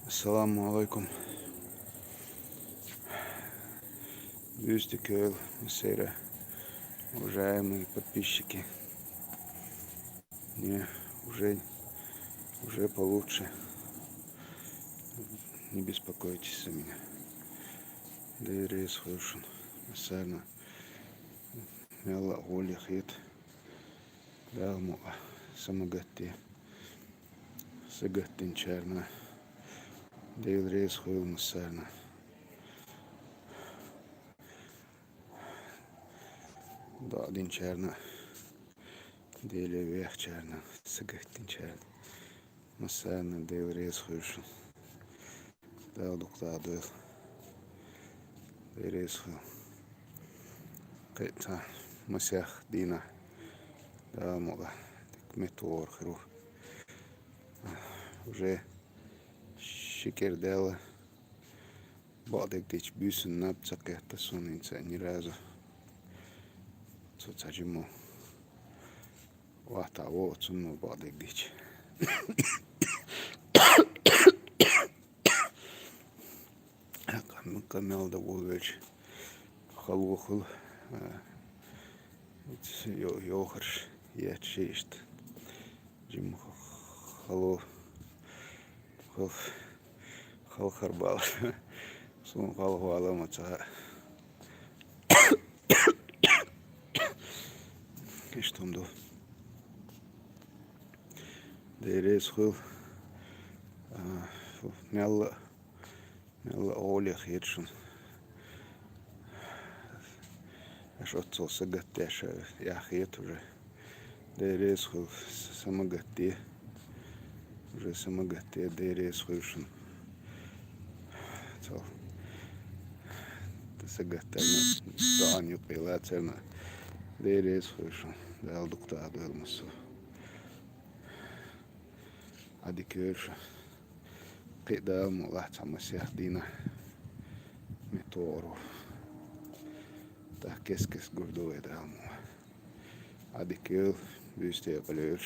Ассаламу алейкум. Вюстикёл, Сейра, уважаемые подписчики. Не, уже получше. Не беспокойтесь за меня. Дейрес хушун. Асарна. Мяла оли хит. Далму самагатти. Сагаттин чарна. Дейрес хуил масарна. Дадин чарна. Дейле вех чарна. Сагаттин чарна. Масарна дейрес хушун. Далдук дадуэл. Дейрес хуил. Кайта масях дина. Далмуга. Метор хру. Уже шикердела. Бадек дич бюсен напцак это сунинца ни разу. Цуцаджиму. Вата вот сунну бадек дич. Камел да вулвеч. Халухул. Йохарш. Я честь. Джим халу. Хал харбал. Сун халхуала маца. Киштунду. Дейрес хул. Мяла оли хитшун. Аж отцолся гаттяша. Я хит уже. Дейрес хул. Самагатти. Уже самагатти. Дейрес хушун. Цол. Сагаттана. Даню пилацерна. Дейрес хушун. Далдукта дуэлмасу. Адикёрша. Кидалму лахтамасях дина. Метору. Tää keskes gurdoi dalmu. Adikёl. Vystiä paljon.